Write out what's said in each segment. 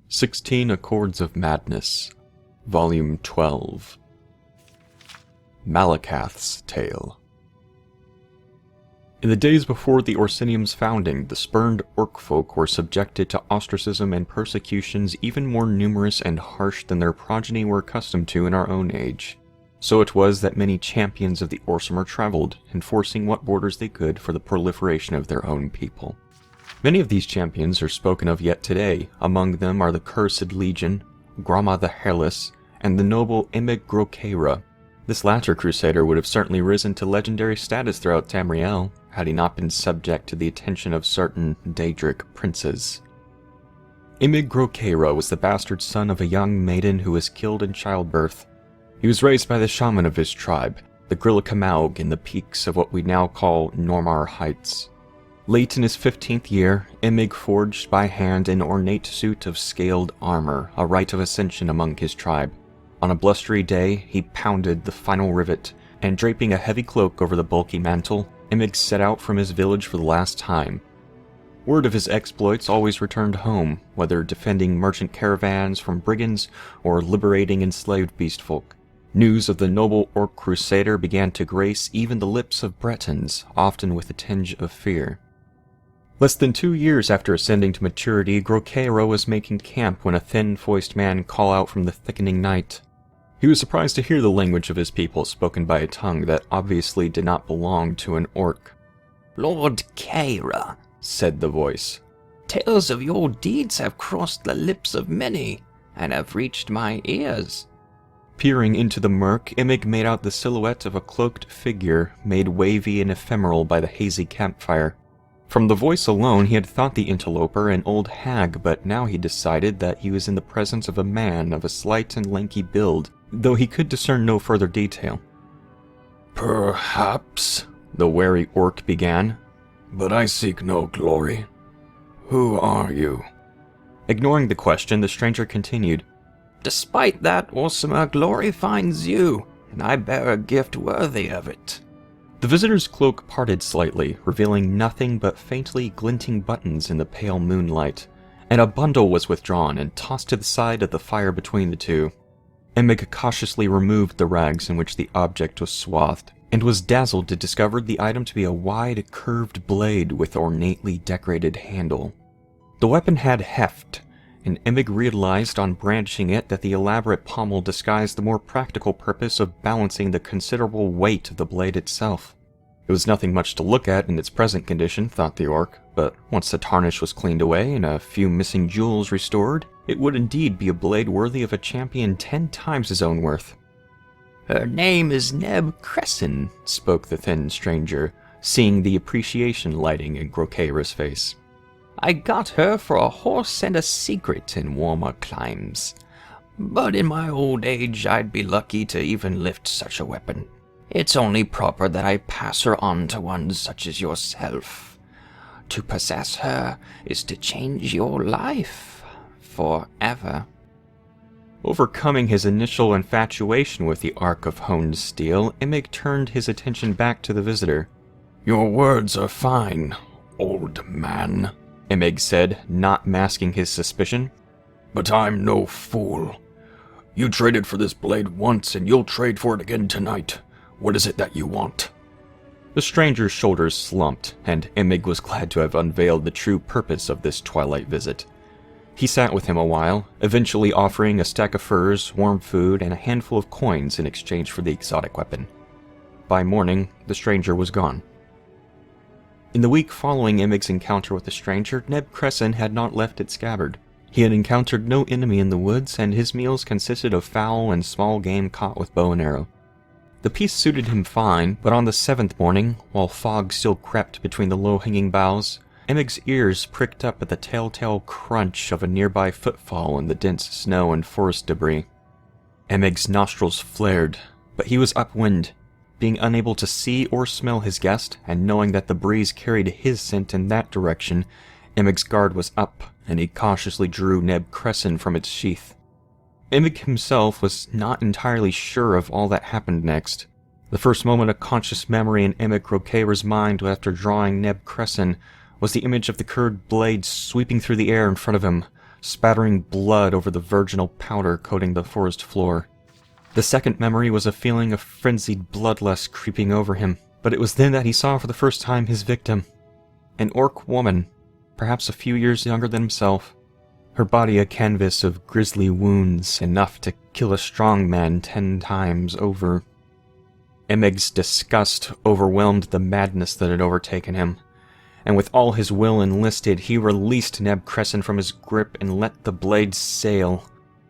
16 Accords of Madness, Volume 12. Malacath's Tale. In the days before the Orsinium's founding, the spurned orc folk were subjected to ostracism and persecutions even more numerous and harsh than their progeny were accustomed to in our own age. So it was that many champions of the Orsimer traveled, enforcing what borders they could for the proliferation of their own people. Many of these champions are spoken of yet today. Among them are the Cursed Legion, Groma the Hairless, and the noble Emig Groa. This latter crusader would have certainly risen to legendary status throughout Tamriel, had he not been subject to the attention of certain Daedric princes. Emig Groa was the bastard son of a young maiden who was killed in childbirth. He was raised by the shaman of his tribe, the Grilla in the peaks of what we now call Normar Heights. Late in his 15th year, Emig forged by hand an ornate suit of scaled armor, a rite of ascension among his tribe. On a blustery day, he pounded the final rivet, and draping a heavy cloak over the bulky mantle, Emig set out from his village for the last time. Word of his exploits always returned home, whether defending merchant caravans from brigands or liberating enslaved beastfolk. News of the noble orc crusader began to grace even the lips of Bretons, often with a tinge of fear. Less than 2 years after ascending to maturity, Groa was making camp when a thin-voiced man called out from the thickening night. He was surprised to hear the language of his people spoken by a tongue that obviously did not belong to an orc. "Lord Caira," said the voice, "tales of your deeds have crossed the lips of many, and have reached my ears." Peering into the murk, Emig made out the silhouette of a cloaked figure, made wavy and ephemeral by the hazy campfire. From the voice alone, he had thought the interloper an old hag, but now he decided that he was in the presence of a man of a slight and lanky build, though he could discern no further detail. "Perhaps," the wary orc began, "but I seek no glory. Who are you?" Ignoring the question, the stranger continued, "Despite that, Orsimer, glory finds you, and I bear a gift worthy of it." The visitor's cloak parted slightly, revealing nothing but faintly glinting buttons in the pale moonlight, and a bundle was withdrawn and tossed to the side of the fire between the two. Emig cautiously removed the rags in which the object was swathed, and was dazzled to discover the item to be a wide, curved blade with ornately decorated handle. The weapon had heft, and Emig realized on brandishing it that the elaborate pommel disguised the more practical purpose of balancing the considerable weight of the blade itself. It was nothing much to look at in its present condition, thought the orc, but once the tarnish was cleaned away and a few missing jewels restored, it would indeed be a blade worthy of a champion 10 times his own worth. "Her name is Neb Crescin," spoke the thin stranger, seeing the appreciation lighting in Groa's face. "I got her for a horse and a secret in warmer climes. But in my old age, I'd be lucky to even lift such a weapon. It's only proper that I pass her on to one such as yourself. To possess her is to change your life forever." Overcoming his initial infatuation with the arc of honed steel, Emig turned his attention back to the visitor. "Your words are fine, old man," Emig said, not masking his suspicion. "But I'm no fool. You traded for this blade once, and you'll trade for it again tonight. What is it that you want?" The stranger's shoulders slumped, and Emig was glad to have unveiled the true purpose of this twilight visit. He sat with him a while, eventually offering a stack of furs, warm food, and a handful of coins in exchange for the exotic weapon. By morning, the stranger was gone. In the week following Emig's encounter with the stranger, Neb Crescin had not left its scabbard. He had encountered no enemy in the woods, and his meals consisted of fowl and small game caught with bow and arrow. The peace suited him fine, but on the 7th morning, while fog still crept between the low-hanging boughs, Emig's ears pricked up at the telltale crunch of a nearby footfall in the dense snow and forest debris. Emig's nostrils flared, but he was upwind. Being unable to see or smell his guest, and knowing that the breeze carried his scent in that direction, Emig's guard was up, and he cautiously drew Neb Crescin from its sheath. Emig himself was not entirely sure of all that happened next. The first moment of conscious memory in Emig Groa's mind after drawing Neb Crescin was the image of the curved blade sweeping through the air in front of him, spattering blood over the virginal powder coating the forest floor. The second memory was a feeling of frenzied bloodlust creeping over him, but it was then that he saw for the first time his victim. An orc woman, perhaps a few years younger than himself. Her body a canvas of grisly wounds, enough to kill a strong man 10 times over. Emig's disgust overwhelmed the madness that had overtaken him, and with all his will enlisted, he released Neb Crescent from his grip and let the blade sail.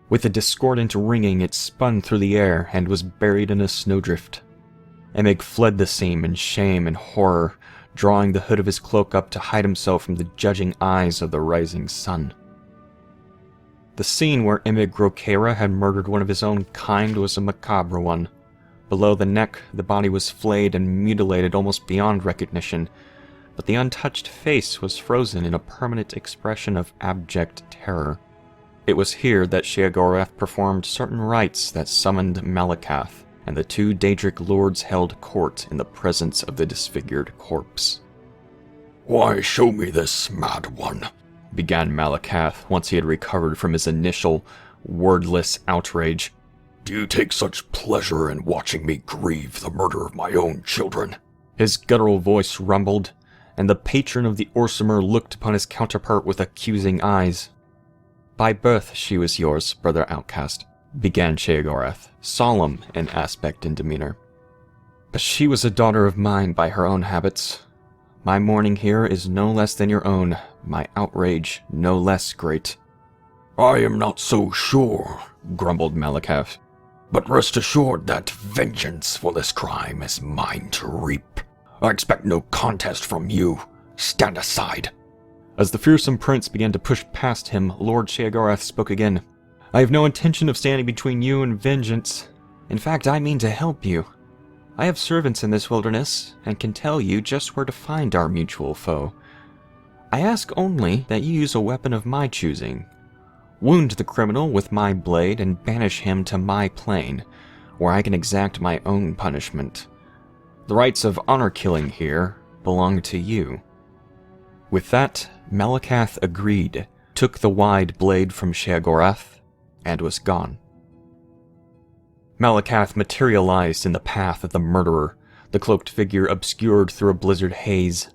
With a discordant ringing, it spun through the air and was buried in a snowdrift. Emig fled the scene in shame and horror, drawing the hood of his cloak up to hide himself from the judging eyes of the rising sun. The scene where Emig Groa had murdered one of his own kind was a macabre one. Below the neck, the body was flayed and mutilated almost beyond recognition, but the untouched face was frozen in a permanent expression of abject terror. It was here that Sheogorath performed certain rites that summoned Malacath, and the 2 Daedric lords held court in the presence of the disfigured corpse. "Why show me this, mad one?" began Malacath once he had recovered from his initial, wordless outrage. "Do you take such pleasure in watching me grieve the murder of my own children?" His guttural voice rumbled, and the patron of the Orsimer looked upon his counterpart with accusing eyes. "By birth she was yours, brother outcast," began Sheogorath, solemn in aspect and demeanor. "But she was a daughter of mine by her own habits. My mourning here is no less than your own, my outrage no less great." "I am not so sure," grumbled Malacath. "But rest assured that vengeance for this crime is mine to reap. I expect no contest from you. Stand aside." As the fearsome prince began to push past him, Lord Sheogorath spoke again. "I have no intention of standing between you and vengeance. In fact, I mean to help you. I have servants in this wilderness, and can tell you just where to find our mutual foe. I ask only that you use a weapon of my choosing. Wound the criminal with my blade and banish him to my plane, where I can exact my own punishment. The rights of honor-killing here belong to you." With that, Malacath agreed, took the wide blade from Sheogorath, and was gone. Malacath materialized in the path of the murderer, the cloaked figure obscured through a blizzard haze.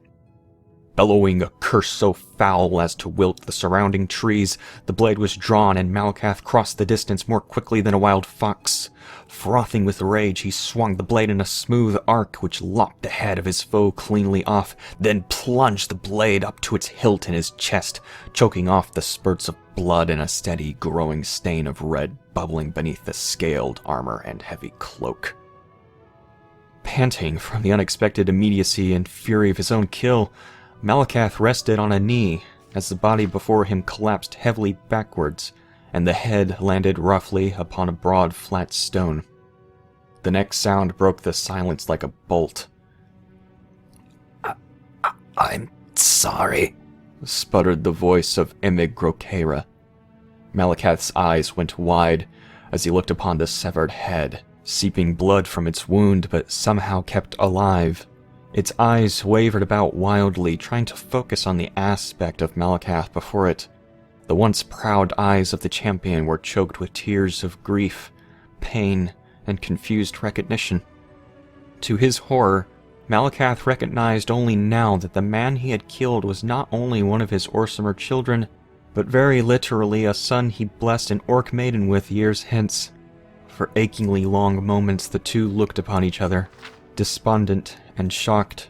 Bellowing a curse so foul as to wilt the surrounding trees, the blade was drawn and Malacath crossed the distance more quickly than a wild fox. Frothing with rage, he swung the blade in a smooth arc which lopped the head of his foe cleanly off, then plunged the blade up to its hilt in his chest, choking off the spurts of blood in a steady growing stain of red bubbling beneath the scaled armor and heavy cloak. Panting from the unexpected immediacy and fury of his own kill, Malacath rested on a knee as the body before him collapsed heavily backwards, and the head landed roughly upon a broad flat stone. The next sound broke the silence like a bolt. I'm sorry, sputtered the voice of Emig Groa. Malacath's eyes went wide as he looked upon the severed head, seeping blood from its wound but somehow kept alive. Its eyes wavered about wildly, trying to focus on the aspect of Malacath before it. The once proud eyes of the champion were choked with tears of grief, pain, and confused recognition. To his horror, Malacath recognized only now that the man he had killed was not only one of his Orsimer children, but very literally a son he blessed an orc maiden with years hence. For achingly long moments the two looked upon each other, despondent and shocked.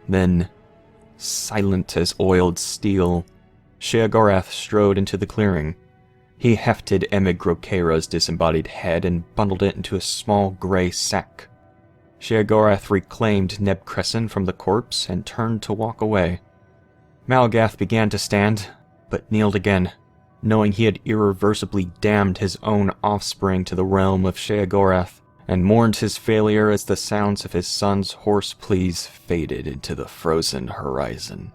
Then, silent as oiled steel, Sheogorath strode into the clearing. He hefted Emig Groa's disembodied head and bundled it into a small grey sack. Sheogorath reclaimed Neb Crescent from the corpse and turned to walk away. Malacath began to stand, but kneeled again, knowing he had irreversibly damned his own offspring to the realm of Sheogorath, and mourned his failure as the sounds of his son's hoarse pleas faded into the frozen horizon.